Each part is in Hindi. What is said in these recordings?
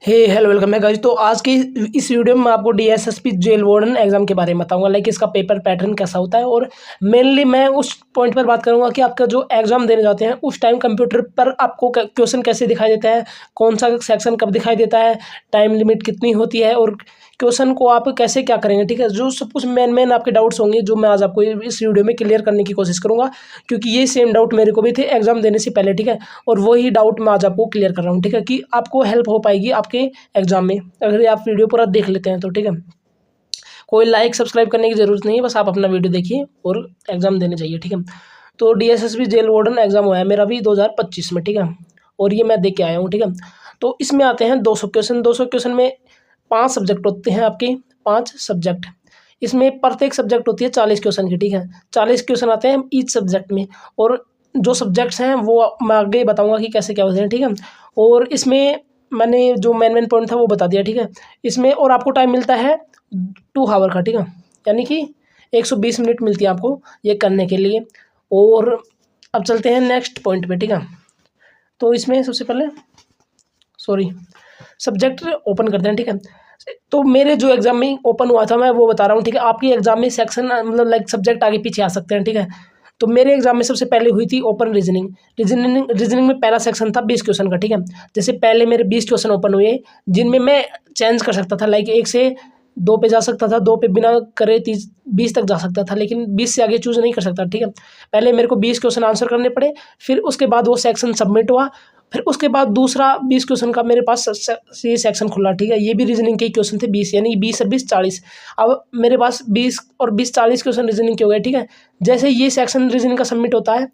हेलो वेलकम है गाइस। तो आज की इस वीडियो में मैं आपको डीएसएसपी जेल वार्डन एग्जाम के बारे में बताऊंगा, लाइक इसका पेपर पैटर्न कैसा होता है। और मेनली मैं उस पॉइंट पर बात करूंगा कि आपका जो एग्जाम देने जाते हैं उस टाइम कंप्यूटर पर आपको क्वेश्चन कैसे दिखाई देता है, कौन सा सेक्शन कब दिखाई देता है, टाइम लिमिट कितनी होती है और क्वेश्चन को आप कैसे क्या करेंगे। ठीक है, जो सब कुछ मेन आपके डाउट्स होंगे जो मैं आज आपको इस वीडियो में क्लियर करने की कोशिश करूंगा, क्योंकि ये सेम डाउट मेरे को भी थे एग्जाम देने से पहले। ठीक है, और वही डाउट मैं आज आपको क्लियर कर रहा हूँ। ठीक है, कि आपको हेल्प हो पाएगी आपके एग्जाम में अगर आप वीडियो पूरा देख लेते हैं तो। ठीक है, कोई लाइक सब्सक्राइब करने की ज़रूरत नहीं है, बस आप अपना वीडियो देखिए और एग्जाम देने जाइए। ठीक है, तो डीएसएसबी जेल वार्डन एग्जाम हुआ है मेरा भी 2025 में। ठीक है, और ये मैं देख के आया हूँ। ठीक है, तो इसमें आते हैं 200 क्वेश्चन। 200 क्वेश्चन में 5 सब्जेक्ट होते हैं आपके, 5 सब्जेक्ट। इसमें प्रत्येक सब्जेक्ट होती है 40 क्वेश्चन की। ठीक है, 40 क्वेश्चन आते हैं ईच सब्जेक्ट में, और जो सब्जेक्ट्स हैं वो मैं आगे बताऊंगा कि कैसे क्या होते हैं। ठीक है, और इसमें मैंने जो मेन पॉइंट था वो बता दिया। ठीक है, इसमें और आपको टाइम मिलता है 2 आवर का। ठीक है, यानी कि 120 मिनट मिलती है आपको ये करने के लिए। और अब चलते हैं नेक्स्ट पॉइंट पे। ठीक है, तो इसमें सबसे पहले सब्जेक्ट ओपन करते हैं। ठीक है, तो मेरे जो एग्जाम में ओपन हुआ था मैं वो बता रहा हूँ। ठीक है, आपके एग्जाम में सेक्शन मतलब लाइक सब्जेक्ट आगे पीछे आ सकते हैं। ठीक है, तो मेरे एग्जाम में सबसे पहले हुई थी ओपन रीजनिंग में पहला सेक्शन था 20 क्वेश्चन का। ठीक है, जैसे पहले मेरे 20 क्वेश्चन ओपन हुए जिनमें मैं चेंज कर सकता था, लाइक 1 से 2 पे जा सकता था, 2 पे बिना करे 20 तक जा सकता था, लेकिन 20 से आगे चूज नहीं कर सकता। ठीक है, पहले मेरे को 20 क्वेश्चन आंसर करने पड़े, फिर उसके बाद वो सेक्शन सबमिट हुआ, फिर उसके बाद दूसरा 20 क्वेश्चन का मेरे पास ये सेक्शन खुला। ठीक है, ये भी रीजनिंग के क्वेश्चन थे 20, यानी 20 और 20 40। अब मेरे पास 20 और 20 40 क्वेश्चन रीजनिंग के हो गए। ठीक है, जैसे ये सेक्शन रीजनिंग का सबमिट होता है,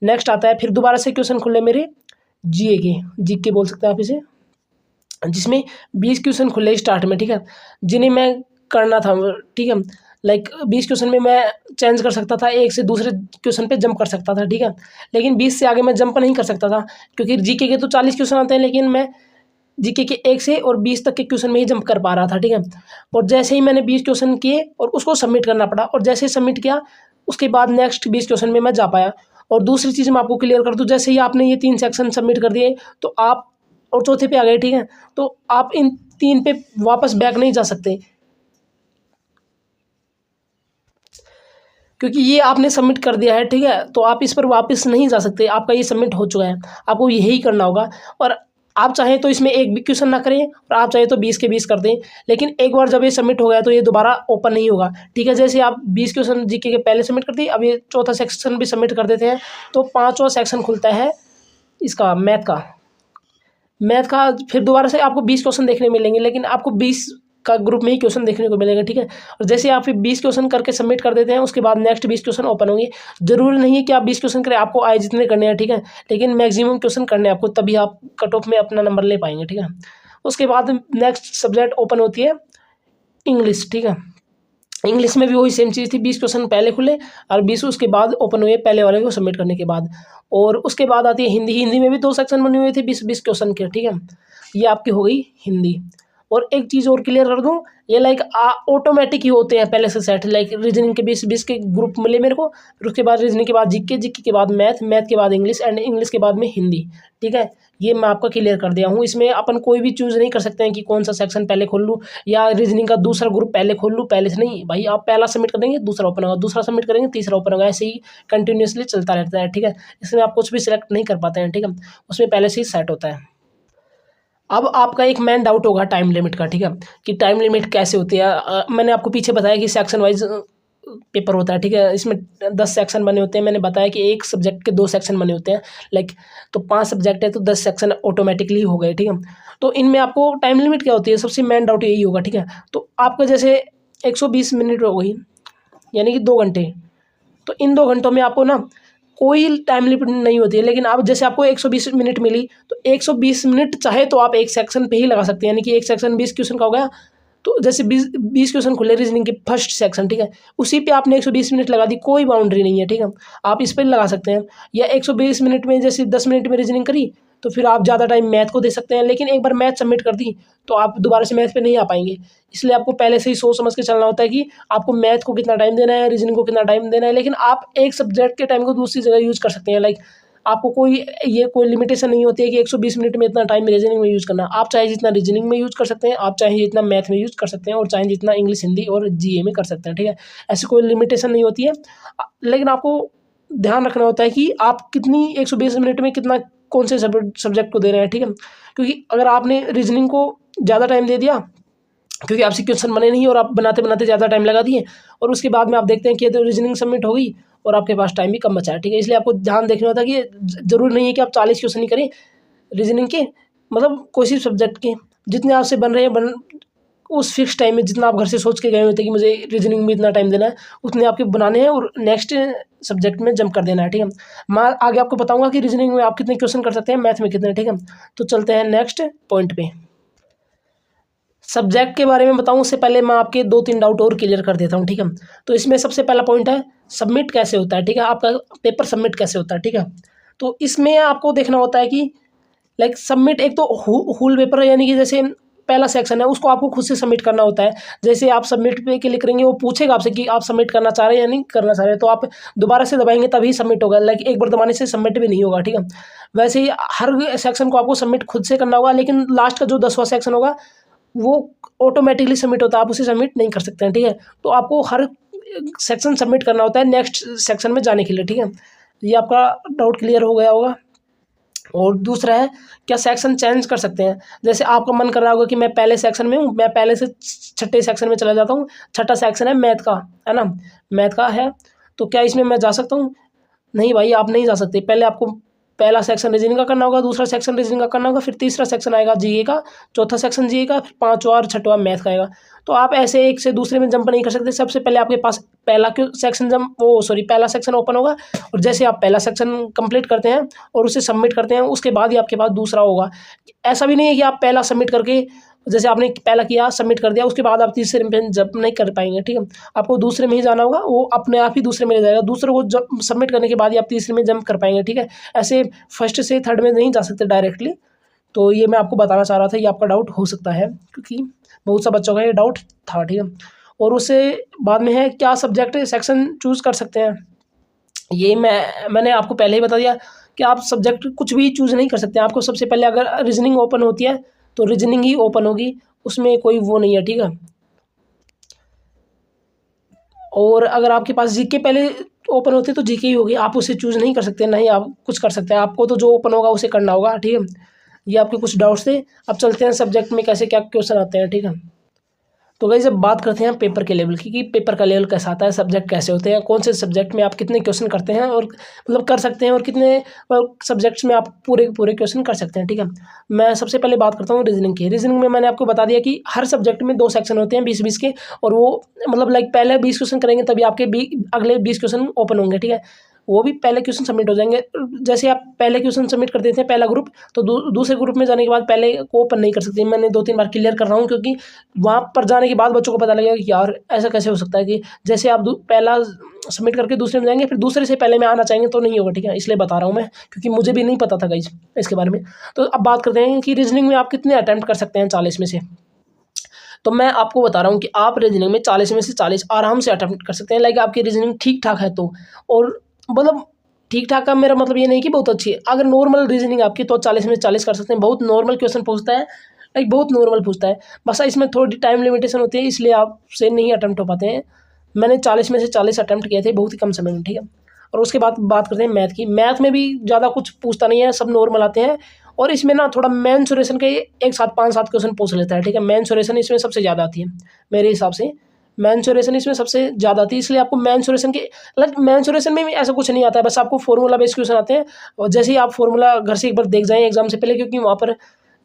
नेक्स्ट आता है फिर दोबारा से क्वेश्चन खुले मेरे जीके बोल सकते हैं आप इसे, जिसमें 20 क्वेश्चन खुले स्टार्ट में। ठीक है, जिन्हें मैं करना था। ठीक है, लाइक 20 क्वेश्चन में मैं चेंज कर सकता था, एक से दूसरे क्वेश्चन पे जंप कर सकता था। ठीक है, लेकिन 20 से आगे मैं जंप नहीं कर सकता था, क्योंकि जीके के तो 40 क्वेश्चन आते हैं, लेकिन मैं जीके के 1 से और 20 तक के क्वेश्चन में ही जंप कर पा रहा था। ठीक है, और जैसे ही मैंने 20 क्वेश्चन किए और उसको सबमिट करना पड़ा, और जैसे ही सबमिट किया उसके बाद नेक्स्ट 20 क्वेश्चन में मैं जा पाया। और दूसरी चीज़ मैं आपको क्लियर कर दूँ, जैसे ही आपने ये 3 सेक्शन सबमिट कर दिए तो आप और चौथे पे आ गए। ठीक है, तो आप इन 3 पे वापस बैक नहीं जा सकते, क्योंकि ये आपने सबमिट कर दिया है। ठीक है, तो आप इस पर वापस नहीं जा सकते, आपका ये सबमिट हो चुका है, आपको यही करना होगा। और आप चाहें तो इसमें एक भी क्वेश्चन ना करें, और आप चाहें तो 20 के 20 कर दें, लेकिन एक बार जब ये सबमिट हो गया तो ये दोबारा ओपन नहीं होगा। ठीक है, जैसे आप 20 क्वेश्चन जीके के पहले सबमिट कर दिए, अब ये चौथा सेक्शन भी सबमिट कर देते हैं, तो 5वां सेक्शन खुलता है इसका मैथ का। फिर दोबारा से आपको 20 क्वेश्चन देखने मिलेंगे, लेकिन आपको 20 का ग्रुप में ही क्वेश्चन देखने को मिलेगा। ठीक है, और जैसे आप फिर 20 क्वेश्चन करके सबमिट कर देते हैं, उसके बाद नेक्स्ट 20 क्वेश्चन ओपन होंगे। जरूरी नहीं है कि आप 20 क्वेश्चन करें, आपको आए जितने करने हैं। ठीक है, लेकिन मैक्सिमम क्वेश्चन करने हैं आपको, तभी आप कट ऑफ में अपना नंबर ले पाएंगे। ठीक है, उसके बाद नेक्स्ट सब्जेक्ट ओपन होती है इंग्लिश। ठीक है, इंग्लिश में भी वही सेम चीज़ थी, 20 क्वेश्चन पहले खुले और 20 उसके बाद ओपन हुए पहले वाले को सबमिट करने के बाद। और उसके बाद आती है हिंदी में भी 2 सेक्शन बने हुए थे 20 क्वेश्चन के। ठीक है, ये आपकी हो गई हिंदी। और एक चीज़ और क्लियर कर दूं, ये लाइक ऑटोमेटिक ही होते हैं पहले से सेट, लाइक रीजनिंग के 20 के ग्रुप मिले मेरे को, फिर उसके बाद रीजनिंग के बाद जीके के बाद मैथ के बाद इंग्लिश, एंड इंग्लिश के बाद में हिंदी। ठीक है, ये मैं आपका क्लियर कर दिया हूँ। इसमें अपन कोई भी चूज़ नहीं कर सकते हैं कि कौन सा सेक्शन पहले खोल लूँ या रीजनिंग का दूसरा ग्रुप पहले खोल लूँ, पहले से नहीं भाई। आप पहला सबमिट कर देंगे दूसरा ओपन होगा, दूसरा सबमिट करेंगे तीसरा ओपन होगा, ऐसे ही कंटिन्यूसली चलता रहता है। ठीक है, इसमें आप कुछ भी सिलेक्ट नहीं कर पाते हैं। ठीक है, उसमें पहले से ही सेट होता है। अब आपका एक मेन डाउट होगा टाइम लिमिट का। ठीक है, कि टाइम लिमिट कैसे होती है। मैंने आपको पीछे बताया कि सेक्शन वाइज पेपर होता है। ठीक है, इसमें 10 सेक्शन बने होते हैं। मैंने बताया कि एक सब्जेक्ट के 2 सेक्शन बने होते हैं, लाइक तो 5 सब्जेक्ट है तो 10 सेक्शन ऑटोमेटिकली हो गए। ठीक है, तो इनमें आपको टाइम लिमिट क्या होती है, सबसे मेन डाउट यही होगा। ठीक है, तो आपका जैसे 120 मिनट हो गई, यानी कि 2 घंटे, तो इन 2 घंटों में आपको ना कोई टाइम लिमिट नहीं होती है। लेकिन आप जैसे आपको 120 मिनट मिली, तो 120 मिनट चाहे तो आप एक सेक्शन पे ही लगा सकते हैं, यानी कि एक सेक्शन 20 क्वेश्चन का हो गया, तो जैसे 20 क्वेश्चन खुले रीजनिंग के फर्स्ट सेक्शन। ठीक है, उसी पे आपने 120 मिनट लगा दी, कोई बाउंड्री नहीं है। ठीक है, आप इस पर लगा सकते हैं, या 120 मिनट में जैसे 10 मिनट में रीजनिंग करी तो फिर आप ज़्यादा टाइम मैथ को दे सकते हैं, लेकिन एक बार मैथ सबमिट कर दी तो आप दोबारा से मैथ पे नहीं आ पाएंगे। इसलिए आपको पहले से ही सोच समझ के चलना होता है कि आपको मैथ को कितना टाइम देना है, रीजनिंग को कितना टाइम देना है। लेकिन आप एक सब्जेक्ट के टाइम को दूसरी जगह यूज़ कर सकते हैं, लाइक आपको कोई लिमिटेशन नहीं होती है कि 120 मिनट में इतना टाइम रीजनिंग में यूज़ करना। आप चाहे जितना रीजनिंग में यूज़ कर सकते हैं, आप चाहे जितना मैथ में यूज़ कर सकते हैं, और चाहे जितना इंग्लिश, हिंदी और जीए में कर सकते हैं, ठीक है। ऐसी कोई लिमिटेशन नहीं होती है, लेकिन आपको ध्यान रखना होता है कि आप कितनी 120 मिनट में कितना कौन से सब्जेक्ट को दे रहे हैं, ठीक है। क्योंकि अगर आपने रीजनिंग को ज़्यादा टाइम दे दिया, क्योंकि आपसे क्वेश्चन बने नहीं और आप बनाते बनाते ज़्यादा टाइम लगा दिए, और उसके बाद में आप देखते हैं कि तो रीजनिंग सबमिट हो गई और आपके पास टाइम भी कम बचा है, ठीक है। इसलिए आपको ध्यान देखना होता है कि ज़रूरी नहीं है कि आप 40 क्वेश्चन ही करें रीजनिंग के, मतलब कोई सी सब्जेक्ट के जितने आपसे बन रहे हैं उस फिक्स टाइम में, जितना आप घर से सोच के गए होते हैं कि मुझे रीजनिंग में इतना टाइम देना है, उतने आपके बनाने हैं और नेक्स्ट सब्जेक्ट में जंप कर देना है, ठीक है। मैं आगे आपको बताऊंगा कि रीजनिंग में आप कितने क्वेश्चन कर सकते हैं, मैथ में कितने, ठीक है। तो चलते हैं नेक्स्ट पॉइंट पे। सब्जेक्ट के बारे में बताऊं उससे पहले मैं आपके 2-3 डाउट और क्लियर कर देता हूं, ठीक है। तो इसमें सबसे पहला पॉइंट है सबमिट कैसे होता है, ठीक है। आपका पेपर सबमिट कैसे होता है, ठीक है। तो इसमें आपको देखना होता है कि लाइक सबमिट, एक तो होल पेपर यानी कि जैसे पहला सेक्शन है उसको आपको खुद से सबमिट करना होता है। जैसे आप सबमिट पे क्लिक करेंगे, वो पूछेगा आपसे कि आप सबमिट करना चाह रहे हैं या नहीं करना चाह रहे हैं, तो आप दोबारा से दबाएंगे तभी सबमिट होगा, लाइक एक बार दबाने से सबमिट भी नहीं होगा, ठीक है। वैसे ही हर सेक्शन को आपको सबमिट खुद से करना होगा, लेकिन लास्ट का जो 10वां सेक्शन होगा वो ऑटोमेटिकली सबमिट होता है, आप उसे सबमिट नहीं कर सकते हैं, ठीक है। तो आपको हर सेक्शन सबमिट करना होता है नेक्स्ट सेक्शन में जाने के लिए, ठीक है। ये आपका डाउट क्लियर हो गया होगा। और दूसरा है क्या सेक्शन चेंज कर सकते हैं। जैसे आपका मन कर रहा होगा कि मैं पहले सेक्शन में हूँ, मैं पहले से छठे सेक्शन में चला जाता हूँ, छठा सेक्शन है मैथ का, है ना, मैथ का है, तो क्या इसमें मैं जा सकता हूँ? नहीं भाई, आप नहीं जा सकते। पहले आपको पहला सेक्शन रीजनिंग का करना होगा, दूसरा सेक्शन रीजनिंग का करना होगा, फिर तीसरा सेक्शन आएगा जीए का, चौथा सेक्शन जीए का, फिर पाँचवा और छठवां मैथ का आएगा। तो आप ऐसे एक से दूसरे में जंप नहीं कर सकते। सबसे पहले आपके पास पहला सेक्शन ओपन होगा, और जैसे आप पहला सेक्शन कंप्लीट करते हैं और उसे सबमिट करते हैं, उसके बाद ही आपके पास दूसरा होगा। ऐसा भी नहीं है कि आप पहला सबमिट करके, जैसे आपने पहला किया सबमिट कर दिया, उसके बाद आप तीसरे में जंप नहीं कर पाएंगे, ठीक है। आपको दूसरे में ही जाना होगा, वो अपने आप ही दूसरे में ले जाएगा, दूसरे को जब सबमिट करने के बाद ही आप तीसरे में जंप कर पाएंगे, ठीक है। ऐसे फर्स्ट से थर्ड में नहीं जा सकते डायरेक्टली। तो ये मैं आपको बताना चाह रहा था, ये आपका डाउट हो सकता है, क्योंकि बहुत सा बच्चों का ये डाउट था, ठीक है। और उससे बाद में है क्या सब्जेक्ट सेक्शन चूज़ कर सकते हैं। ये मैंने आपको पहले ही बता दिया कि आप सब्जेक्ट कुछ भी चूज़ नहीं कर सकते। आपको सबसे पहले अगर रीजनिंग ओपन होती है तो रीजनिंग ही ओपन होगी, उसमें कोई वो नहीं है, ठीक है। और अगर आपके पास जीके पहले ओपन होते तो जीके ही होगी, आप उसे चूज़ नहीं कर सकते, नहीं आप कुछ कर सकते हैं, आपको तो जो ओपन होगा उसे करना होगा, ठीक है। ये आपके कुछ डाउट्स थे। अब चलते हैं सब्जेक्ट में कैसे क्या क्वेश्चन आते हैं, ठीक है। तो गाइस जब बात करते हैं पेपर के लेवल की, कि पेपर का लेवल कैसा आता है, सब्जेक्ट कैसे होते हैं, कौन से सब्जेक्ट में आप कितने क्वेश्चन करते हैं और मतलब कर सकते हैं, और कितने सब्जेक्ट्स में आप पूरे पूरे क्वेश्चन कर सकते हैं, ठीक है। मैं सबसे पहले बात करता हूँ रीजनिंग की। रीजनिंग में मैंने आपको बता दिया कि हर सब्जेक्ट में 2 सेक्शन होते हैं 20-20 के, और वो मतलब लाइक पहले 20 क्वेश्चन करेंगे तभी आपके अगले 20 क्वेश्चन ओपन होंगे, ठीक है। वो भी पहले क्वेश्चन सबमिट हो जाएंगे। जैसे आप पहले क्वेश्चन सबमिट कर देते हैं पहला ग्रुप, तो दूसरे ग्रुप में जाने के बाद पहले को ओपन नहीं कर सकते। मैंने 2-3 बार क्लियर कर रहा हूँ, क्योंकि वहाँ पर जाने के बाद बच्चों को पता लगेगा कि यार ऐसा कैसे हो सकता है कि जैसे आप पहला सबमिट करके दूसरे में जाएंगे, फिर दूसरे से पहले में आना चाहेंगे तो नहीं होगा, ठीक है। इसलिए बता रहा हूँ मैं, क्योंकि मुझे भी नहीं पता था गाइस इसके बारे में। तो अब बात करते हैं कि रीजनिंग में आप कितने अटैम्प्ट कर सकते हैं 40 में से। तो मैं आपको बता रहा हूँ कि आप रीजनिंग में 40 में से 40 आराम से अटैम्प्ट कर सकते हैं, लाइक आपकी रीजनिंग ठीक ठाक है तो। और मतलब ठीक ठाक का मेरा मतलब ये नहीं कि बहुत अच्छी है, अगर नॉर्मल रीजनिंग आपकी तो 40 में 40 कर सकते हैं। बहुत नॉर्मल क्वेश्चन पूछता है, लाइक बहुत नॉर्मल पूछता है, बस इसमें थोड़ी टाइम लिमिटेशन होती है, इसलिए आपसे नहीं अटैम्प्ट हो पाते हैं। मैंने 40 में से 40 अटैम्प्ट किए थे बहुत ही कम समय में, ठीक है। और उसके बाद बात करते हैं मैथ की। मैथ में भी ज़्यादा कुछ पूछता नहीं है, सब नॉर्मल आते हैं, और इसमें ना थोड़ा मेंसुरेशन के एक साथ 5-7 क्वेश्चन पूछ लेता है, ठीक है। मेंसुरेशन इसमें सबसे ज़्यादा आती है मेरे हिसाब से, मेंसुरेशन इसमें सबसे ज़्यादा आती है, इसलिए आपको मेंसुरेशन के लाइक मेंसुरेशन में भी ऐसा कुछ नहीं आता है, बस आपको फॉर्मूला बेस्ड क्वेश्चन आते हैं। और जैसे ही आप फॉर्मूला घर से एक बार देख जाएं एग्जाम से पहले, क्योंकि वहाँ पर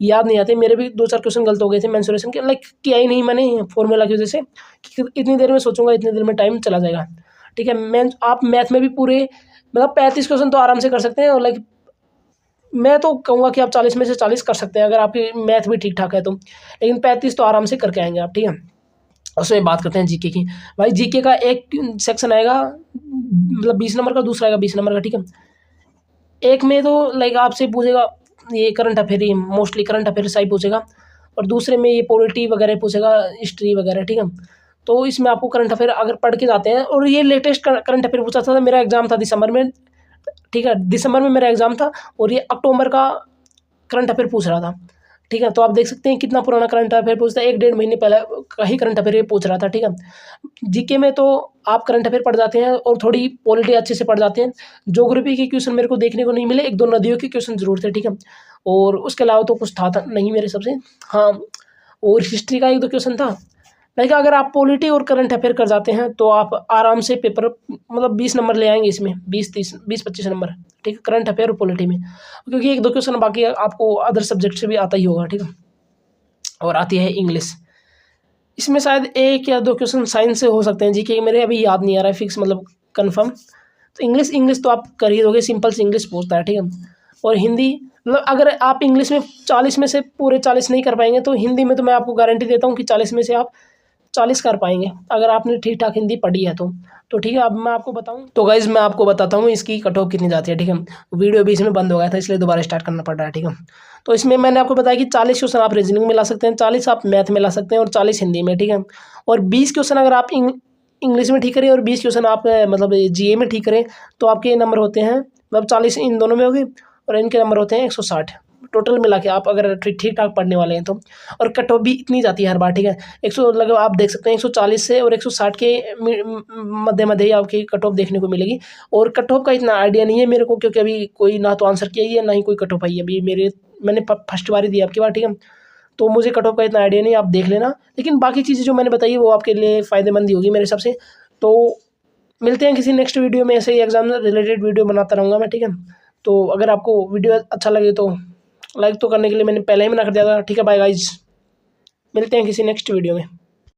याद नहीं आते। मेरे भी 2-4 क्वेश्चन गलत हो गए थे मेंसुरेशन के, लाइक किया ही नहीं मैंने फॉर्मूला की वजह से, कि इतनी देर में सोचूंगा इतनी देर में टाइम चला जाएगा, ठीक है। आप मैथ में भी पूरे मतलब 35 क्वेश्चन तो आराम से कर सकते हैं, और लाइक मैं तो कहूँगा कि आप 40 में से 40 कर सकते हैं अगर आपकी मैथ भी ठीक ठाक है तो, लेकिन 35 तो आराम से करके आएंगे आप, ठीक है। उसमें बात करते हैं जीके की। भाई जीके का एक सेक्शन आएगा मतलब 20 नंबर का, दूसरा आएगा 20 नंबर का, ठीक है। एक में तो लाइक आपसे पूछेगा ये करंट अफेयर, ही मोस्टली करंट अफेयर ही पूछेगा, और दूसरे में ये पॉलिटी वगैरह पूछेगा, हिस्ट्री वगैरह, ठीक है। तो इसमें आपको करंट अफेयर अगर पढ़ के जाते हैं, और ये लेटेस्ट करंट अफेयर पूछा था, मेरा एग्जाम था दिसंबर में ठीक है। दिसंबर में मेरा एग्ज़ाम था और ये अक्टूबर का करंट अफेयर पूछ रहा था, ठीक है। तो आप देख सकते हैं कितना पुराना करंट अफेयर पूछता है, 1-1.5 महीने पहले का ही करंट अफेयर ये पूछ रहा था, ठीक है। जीके में तो आप करंट अफेयर पढ़ जाते हैं और थोड़ी पॉलिटी अच्छे से पढ़ जाते हैं। ज्योग्राफी के क्वेश्चन मेरे को देखने को नहीं मिले, 1-2 नदियों के क्वेश्चन ज़रूर थे, ठीक है। और उसके अलावा तो कुछ था नहीं मेरे हिसाब से। हाँ, और हिस्ट्री का 1-2 क्वेश्चन था। लाइक अगर आप पॉलिटी और करंट अफेयर कर जाते हैं तो आप आराम से पेपर मतलब 20 नंबर ले आएंगे इसमें, 20-25 नंबर, ठीक है, करंट अफेयर और पॉलिटी में, क्योंकि 1-2 क्वेश्चन बाकी आपको अदर सब्जेक्ट से भी आता ही होगा, ठीक है। और आती है इंग्लिश, इसमें शायद 1 या 2 क्वेश्चन साइंस से हो सकते हैं, जीके मेरे अभी याद नहीं आ रहा है फिक्स मतलब कन्फर्म। तो इंग्लिश तो आप कर ही दोगे, सिंपल से इंग्लिश पूछता है, ठीक है। और हिंदी मतलब अगर आप इंग्लिश में 40 में से पूरे 40 नहीं कर पाएंगे तो हिंदी में तो मैं आपको गारंटी देता हूँ कि 40 में से आप 40 कर पाएंगे, अगर आपने ठीक ठाक हिंदी पढ़ी है तो ठीक है। अब मैं आपको बताऊं तो गाइज मैं आपको बताता हूँ इसकी कट ऑफ कितनी जाती है, ठीक है। वीडियो भी इसमें बंद हो गया था इसलिए दोबारा स्टार्ट करना पड़ रहा है, ठीक है। तो इसमें मैंने आपको बताया कि 40 क्वेश्चन आप रीजनिंग में ला सकते हैं, 40 आप मैथ में ला सकते हैं और 40 हिंदी में, ठीक है। और 20 क्वेश्चन अगर आप इंग्लिश में ठीक करें और 20 क्वेश्चन आप मतलब जीए में ठीक करें तो आपके नंबर होते हैं मतलब 40 इन दोनों में होगी और इनके नंबर होते हैं 160 टोटल मिला के, आप अगर ठीक ठाक पढ़ने वाले हैं तो। और कट ऑफ भी इतनी जाती है हर बार, ठीक है। 100 लगभग आप देख सकते हैं 140 से और 160 के मध्य ही आपकी कट ऑफ देखने को मिलेगी। और कट ऑफ का इतना आइडिया नहीं है मेरे को, क्योंकि अभी कोई ना तो आंसर किया ही है ना ही कोई कट ऑफ आई है अभी मैंने फर्स्ट बार ही दी आपकी बार, ठीक है। तो मुझे कट ऑफ का इतना आइडिया नहीं, आप देख लेना। लेकिन बाकी चीज़ें जो मैंने बताई वो आपके लिए फ़ायदेमंद ही होगी मेरे हिसाब से। तो मिलते हैं किसी नेक्स्ट वीडियो में, ऐसे ही एग्जाम रिलेटेड वीडियो बनाता रहूँगा मैं, ठीक है। तो अगर आपको वीडियो अच्छा लगे तो लाइक तो करने के लिए मैंने पहले ही मना कर दिया था, ठीक है। बाय गाइज, मिलते हैं किसी नेक्स्ट वीडियो में।